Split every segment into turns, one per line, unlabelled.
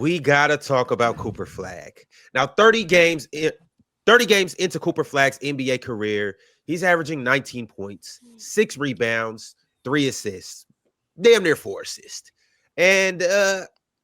we gotta talk about Cooper Flagg. Now, 30 games into Cooper Flagg's NBA career, he's averaging 19 points, 6 rebounds, 3 assists, damn near 4 assists. And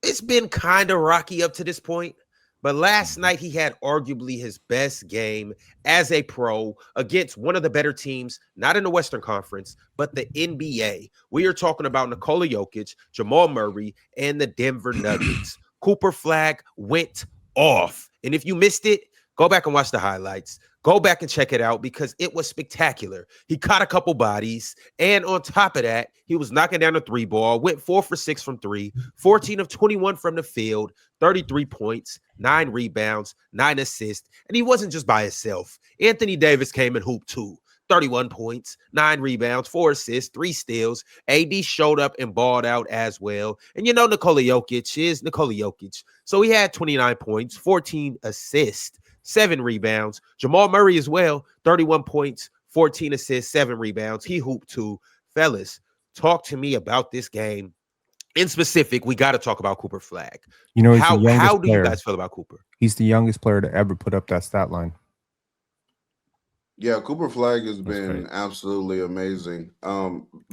it's been kind of rocky up to this point. But last night, he had arguably his best game as a pro against one of the better teams, not in the Western Conference, but the NBA. We are talking about Nikola Jokic, Jamal Murray, and the Denver Nuggets. Cooper Flagg went off. And if you missed it, go back and watch the highlights. Go back and check it out because it was spectacular. He caught a couple bodies, and on top of that, he was knocking down the 3 ball, went 4 for 6 from 3, 14 of 21 from the field, 33 points, 9 rebounds, 9 assists, and he wasn't just by himself. Anthony Davis came and hooped too. 31 points, 9 rebounds, 4 assists, 3 steals. AD showed up and balled out as well. And you know Nikola Jokic is Nikola Jokic. So he had 29 points, 14 assists, 7 rebounds. Jamal Murray as well, 31 points, 14 assists, 7 rebounds. He hooped too. Fellas, talk to me about this game. In specific, we got to talk about Cooper Flagg.
You know,
how do you guys feel about Cooper?
He's the youngest player to ever put up that stat line.
Yeah, Cooper Flagg has been absolutely amazing.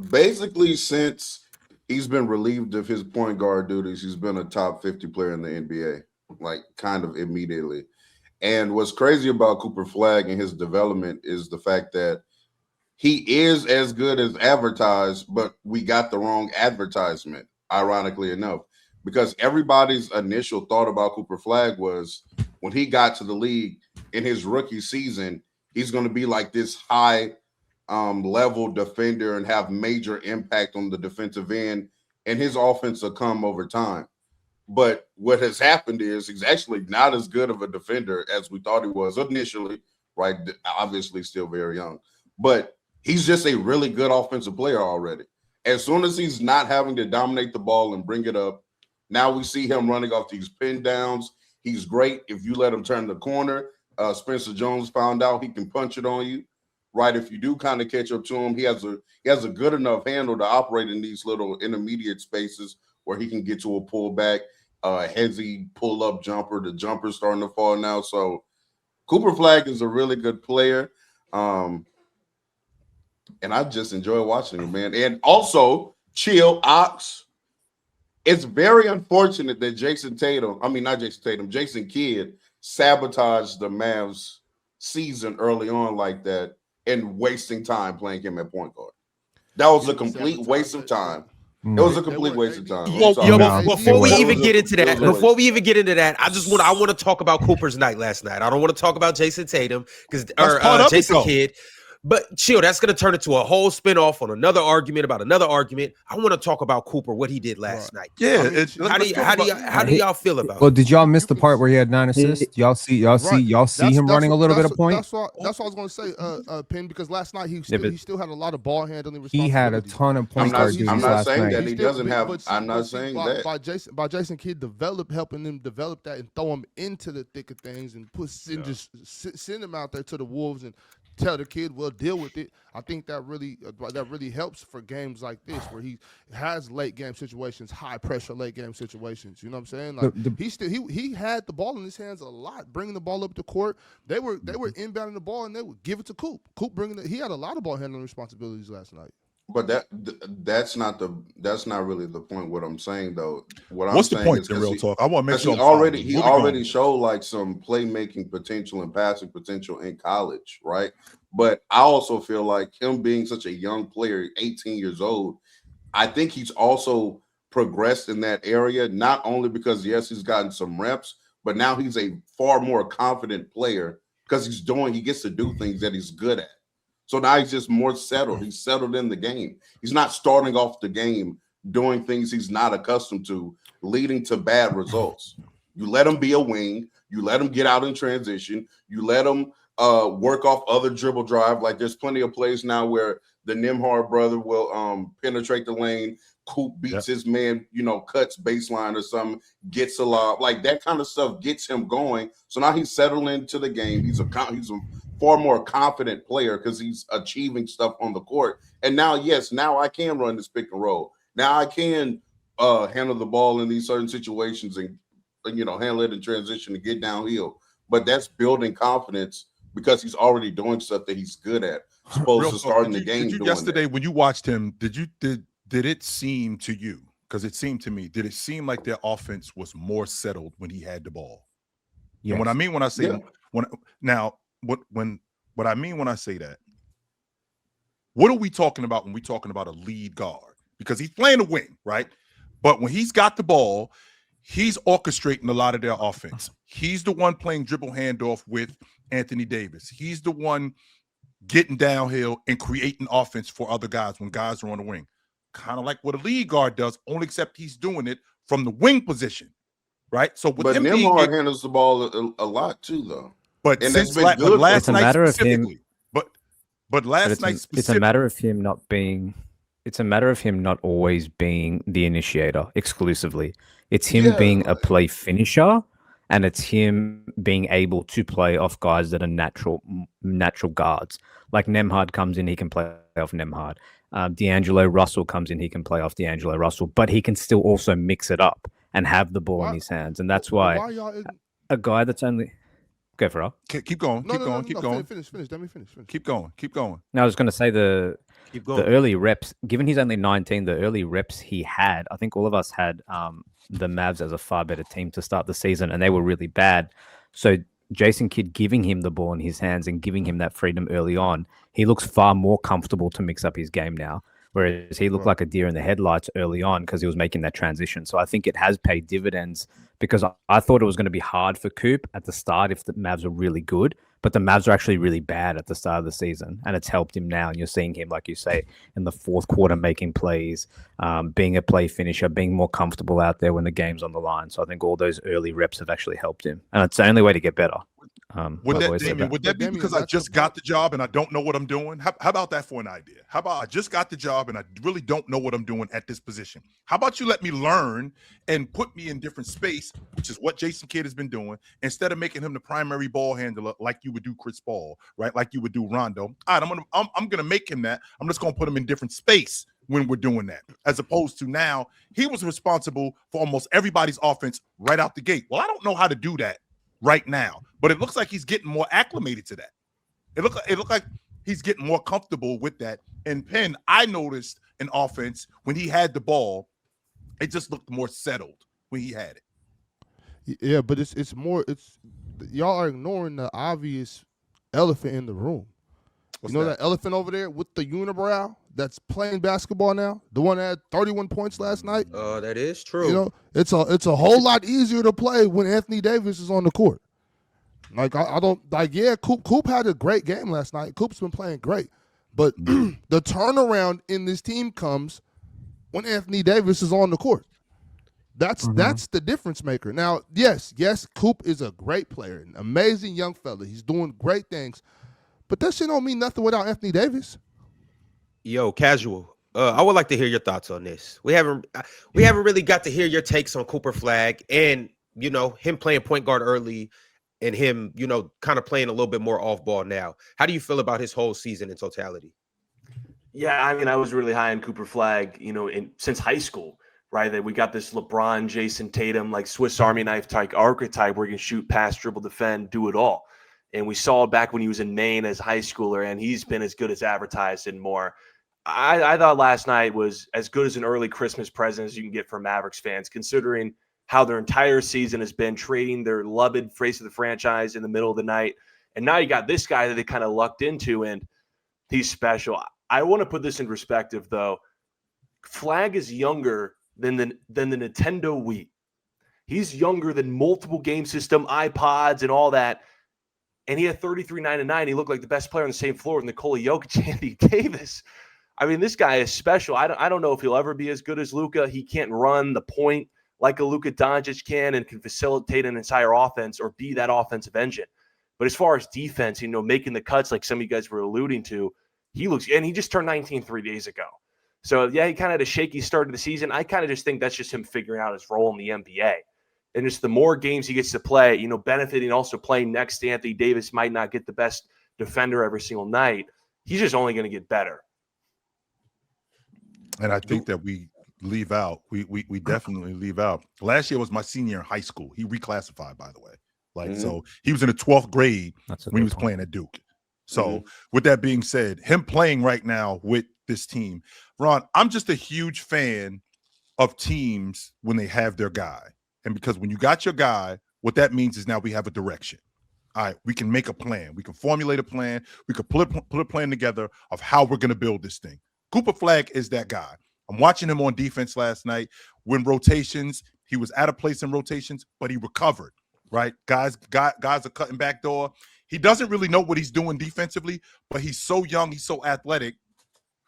Basically, since he's been relieved of his point guard duties, he's been a top 50 player in the NBA, like kind of immediately. And what's crazy about Cooper Flagg and his development is the fact that he is as good as advertised, but we got the wrong advertisement, ironically enough, because everybody's initial thought about Cooper Flagg was when he got to the league in his rookie season, he's going to be like this high level defender and have major impact on the defensive end, and his offense will come over time. But what has happened is he's actually not as good of a defender as we thought he was initially, right? Obviously still very young, but he's just a really good offensive player already. As soon as he's not having to dominate the ball and bring it up, now we see him running off these pin downs. He's great if you let him turn the corner. Spencer Jones found out he can punch it on you, right? If you do kind of catch up to him, he has a good enough handle to operate in these little intermediate spaces where he can get to a pullback, heavy pull-up jumper. The jumper's starting to fall now. So Cooper Flagg is a really good player. And I just enjoy watching him, man. And also, Chill Ox. It's very unfortunate that Jason Kidd sabotaged the Mavs season early on like that and wasting time playing him at point guard. That was a complete waste of time. It was a complete waste of time.
Before we even get into that, I want to talk about Cooper's night last night. I don't want to talk about Jason Tatum or Jason Kidd. But chill, that's going to turn into a whole spinoff on another argument about another argument. I want to talk about Cooper, what he did last night.
Yeah,
how do y'all feel about it?
Well, did y'all miss the part where he had 9 assists? Y'all see him running a little bit of point?
That's what I was going to say, Penn, because last night he still had a lot of ball handling responsibilities.
He had a ton of point guard duties last night.
I'm not saying that.
By Jason Kidd helping him develop that and throw him into the thick of things and send him out there to the Wolves and tell the kid we'll deal with it. I think that really helps for games like this where he has late game situations, high pressure late game situations. You know what I'm saying? Like he had the ball in his hands a lot, bringing the ball up the court. They were inbounding the ball and they would give it to Coop. He had a lot of ball handling responsibilities last night.
But that's not really the point. What I'm saying though,
what's the point? The real talk. I want to make sure
he already showed like some playmaking potential and passing potential in college, right? But I also feel like him being such a young player, 18 years old, I think he's also progressed in that area. Not only because yes, he's gotten some reps, but now he's a far more confident player because he gets to do things that he's good at. So now he's just more settled. He's settled in the game. He's not starting off the game doing things he's not accustomed to, leading to bad results. You let him be a wing. You let him get out in transition. You let him work off other dribble drive. Like there's plenty of plays now where the Nembhard brother will penetrate the lane. Coop beats his man, cuts baseline or something, gets a lob. Like that kind of stuff gets him going. So now he's settled into the game. He's a far more confident player because he's achieving stuff on the court. And now I can run this pick and roll. Now I can handle the ball in these certain situations and handle it in transition to get downhill. But that's building confidence because he's already doing stuff that he's good at, opposed to starting the game doing
yesterday
that.
when you watched him, did it seem to you, because it seemed to me, did it seem like their offense was more settled when he had the ball? Yes. And what I mean when I say what I mean when I say that, what are we talking about when we're talking about a lead guard? Because he's playing the wing, right? But when he's got the ball, he's orchestrating a lot of their offense. He's the one playing dribble handoff with Anthony Davis. He's the one getting downhill and creating offense for other guys when guys are on the wing. Kind of like what a lead guard does, only except he's doing it from the wing position, right? So,
but Nembhard handles the ball a lot too, though.
But since last night specifically, but last night specifically,
it's a matter of him not being. It's a matter of him not always being the initiator exclusively. It's him being a play finisher, and it's him being able to play off guys that are natural guards. Like Nembhard comes in, he can play off Nembhard. D'Angelo Russell comes in, he can play off D'Angelo Russell, but he can still also mix it up and have the ball in his hands. And that's why a guy that's only... Go for it.
Keep going. Keep going.
Finish. Let me finish.
Keep going.
No, I was going to say the early reps, given he's only 19, the early reps he had, I think all of us had the Mavs as a far better team to start the season, and they were really bad. So Jason Kidd giving him the ball in his hands and giving him that freedom early on, he looks far more comfortable to mix up his game now. Whereas he looked like a deer in the headlights early on because he was making that transition. So I think it has paid dividends, because I thought it was going to be hard for Coop at the start if the Mavs were really good, but the Mavs are actually really bad at the start of the season, and it's helped him now. And you're seeing him, like you say, in the fourth quarter making plays, being a play finisher, being more comfortable out there when the game's on the line. So I think all those early reps have actually helped him, and it's the only way to get better.
Would that be because I just got the job and I don't know what I'm doing? How about that for an idea? How about I just got the job and I really don't know what I'm doing at this position? How about you let me learn and put me in different space, which is what Jason Kidd has been doing, instead of making him the primary ball handler like you would do Chris Paul, right? Like you would do Rondo. All right, I'm gonna make him that. I'm just gonna put him in different space when we're doing that, as opposed to now he was responsible for almost everybody's offense right out the gate. Well, I don't know how to do that right now, but it looks like he's getting more acclimated to that. It looked like he's getting more comfortable with that. And Penn, I noticed an offense when he had the ball, it just looked more settled when he had it.
Yeah, but it's more. It's y'all are ignoring the obvious elephant in the room. What's that elephant over there with the unibrow that's playing basketball now? The one that had 31 points last night?
That is true.
It's a whole lot easier to play when Anthony Davis is on the court. Like, I don't – like, yeah, Coop had a great game last night. Coop's been playing great. But the turnaround in this team comes when Anthony Davis is on the court. That's the difference maker. Now, yes, Coop is a great player, an amazing young fella. He's doing great things. But that shit don't mean nothing without Anthony Davis.
Yo, Casual. I would like to hear your thoughts on this. We haven't really got to hear your takes on Cooper Flagg and, him playing point guard early and him, kind of playing a little bit more off ball now. How do you feel about his whole season in totality?
Yeah, I mean, I was really high on Cooper Flagg, since high school, right? That we got this LeBron, Jason Tatum, like Swiss Army knife type archetype where he can shoot, pass, dribble, defend, do it all. And we saw it back when he was in Maine as a high schooler, and he's been as good as advertised and more. I thought last night was as good as an early Christmas present as you can get from Mavericks fans, considering how their entire season has been trading their loved face of the franchise in the middle of the night. And now you got this guy that they kind of lucked into, and he's special. I want to put this in perspective, though. Flagg is younger than the Nintendo Wii. He's younger than multiple game system, iPods, and all that. And he had 33, 9, and 9. He looked like the best player on the same floor with Nikola Jokic and Anthony Davis. I mean, this guy is special. I don't know if he'll ever be as good as Luka. He can't run the point like a Luka Doncic can and can facilitate an entire offense or be that offensive engine. But as far as defense, making the cuts like some of you guys were alluding to, he looks – and he just turned 19 3 days ago. So, yeah, he kind of had a shaky start of the season. I kind of just think that's just him figuring out his role in the NBA. And just the more games he gets to play, benefiting also playing next to Anthony Davis might not get the best defender every single night. He's just only going to get better.
And I think that leave out. We definitely leave out. Last year was my senior in high school. He reclassified, by the way. So he was in the 12th grade when he was playing at Duke. So with that being said, him playing right now with this team, Ron, I'm just a huge fan of teams when they have their guy. And because when you got your guy, what that means is now we have a direction. All right, we can make a plan. We can formulate a plan. We can put a plan together of how we're going to build this thing. Cooper Flagg is that guy. I'm watching him on defense last night. When rotations, he was at a place in rotations, but he recovered, right? Guys are cutting back door. He doesn't really know what he's doing defensively, but he's so young, he's so athletic.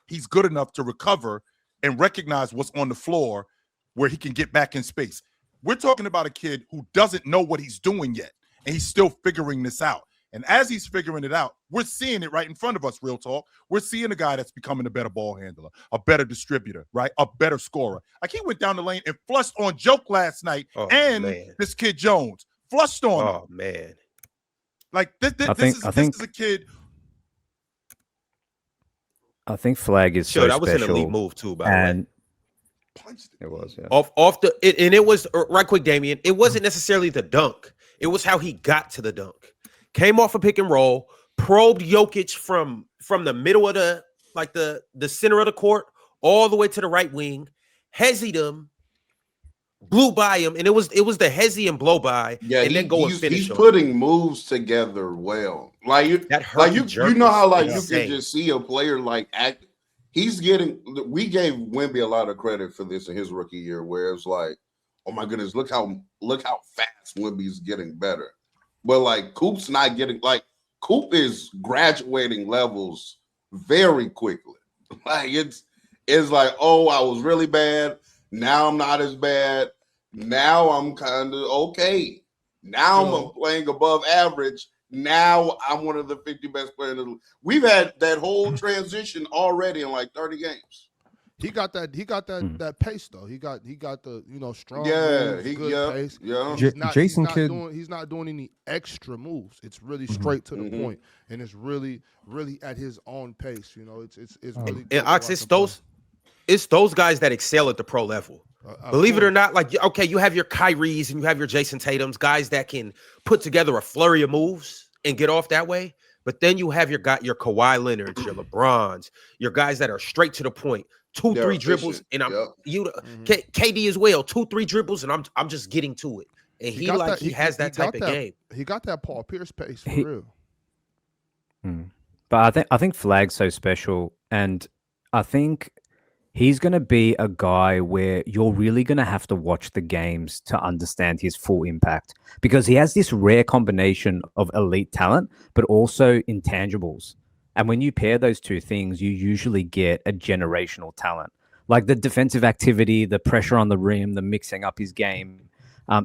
He's good enough to recover and recognize what's on the floor where he can get back in space. We're talking about a kid who doesn't know what he's doing yet, and he's still figuring this out. And as he's figuring it out, we're seeing it right in front of us, real talk. We're seeing a guy that's becoming a better ball handler, a better distributor, right? A better scorer. Like he went down the lane and flushed on Joke last night this kid Jones. Flushed on him.
Oh, man.
Like this is a kid.
I think Flagg is so
that was
special.
an elite move too, by the way.
It was, yeah.
And it was right quick, Damian. It wasn't necessarily the dunk. It was how he got to the dunk. Came off a pick and roll, probed Jokic from the middle of the center of the court all the way to the right wing, hezied him, blew by him, and it was the hezzy and blow by, and then go and finish.
He's putting moves together well. You know how you can just see a player act. We gave Wemby a lot of credit for this in his rookie year, where it's like, oh my goodness, look how fast Wemby's getting better. But Coop's not getting Coop is graduating levels very quickly. It's oh, I was really bad. Now I'm not as bad. Now I'm kind of okay. Now I'm playing above average. Now I'm one of the 50 best players in the league. We've had that whole transition already in 30 games.
He got that pace though. He got the strong.
Yeah,
moves, good pace.
Yeah.
He's not doing any extra moves. It's really straight to the point, and it's really at his own pace. It's really.
And Ox, it's those guys that excel at the pro level. Believe it or not, you have your Kyries and you have your Jason Tatums, guys that can put together a flurry of moves and get off that way. But then you have your Kawhi Leonards, your LeBrons, your guys that are straight to the point, 2-3 dribbles, and KD as well, 2-3 dribbles, and I'm just getting to it. And he has that type of game.
He got that Paul Pierce pace for real.
But I think Flagg's so special, and I think he's going to be a guy where you're really going to have to watch the games to understand his full impact, because he has this rare combination of elite talent, but also intangibles. And when you pair those two things, you usually get a generational talent, like the defensive activity, the pressure on the rim, the mixing up his game.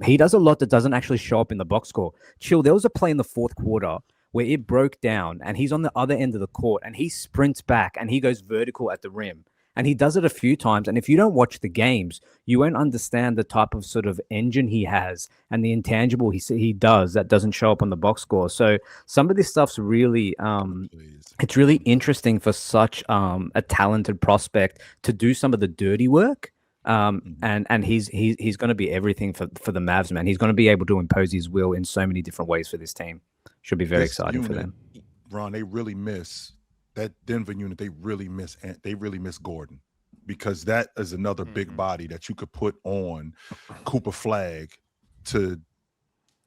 He does a lot that doesn't actually show up in the box score. Chill, there was a play in the fourth quarter where it broke down and he's on the other end of the court and he sprints back and he goes vertical at the rim. And he does it a few times. And if you don't watch the games, you won't understand the type of sort of engine he has and the intangible he does that doesn't show up on the box score. So some of this stuff's really, it's really interesting for such a talented prospect to do some of the dirty work. And he's going to be everything for the Mavs, man. He's going to be able to impose his will in so many different ways for this team. Should be very exciting for them.
Ron, they really miss that Denver unit. They really miss Gordon, because that is another big body that you could put on Cooper Flagg to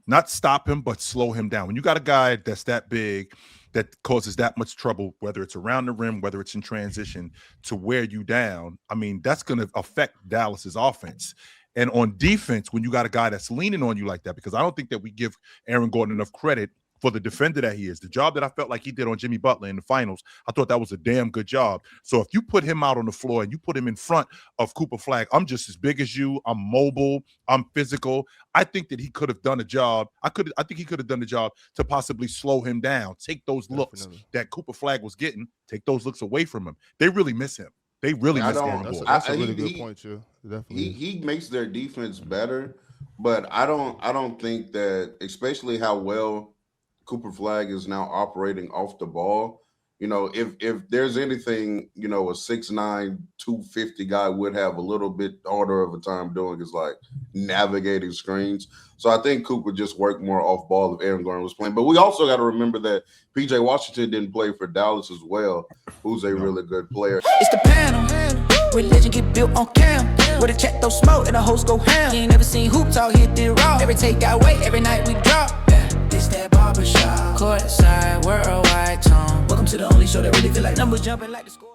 not stop him, but slow him down. When you got a guy that's that big, that causes that much trouble, whether it's around the rim, whether it's in transition, to wear you down, I mean, that's going to affect Dallas's offense. And on defense, when you got a guy that's leaning on you like that, because I don't think that we give Aaron Gordon enough credit for the defender that he is. The job that I felt like he did on Jimmy Butler in the finals, I thought that was a damn good job. So if you put him out on the floor and you put him in front of Cooper Flagg, I'm just as big as you, I'm mobile, I'm physical. I think that he could have done a job. I think he could have done the job to possibly slow him down, take those looks that Cooper Flagg was getting, take those looks away from him. They really miss him. They really miss him.
That's a really good point, too. Definitely.
He makes their defense better, but I don't think that, especially how well Cooper Flagg is now operating off the ball, You know, if there's anything, you know, a 6'9", 250 guy would have a little bit harder of a time doing is like navigating screens. So I think Cooper just worked more off ball if Aaron Gordon was playing. But we also got to remember that PJ Washington didn't play for Dallas as well, who's a really good player.
It's the panel. Religion get built on cam. With a check, throw smoke, and the host go ham. You ain't never seen hoops out here did raw. Every take got weight, every night we drop. This that barbershop. Courtside, worldwide tone. Welcome to the only show that really feel like numbers jumping like the score.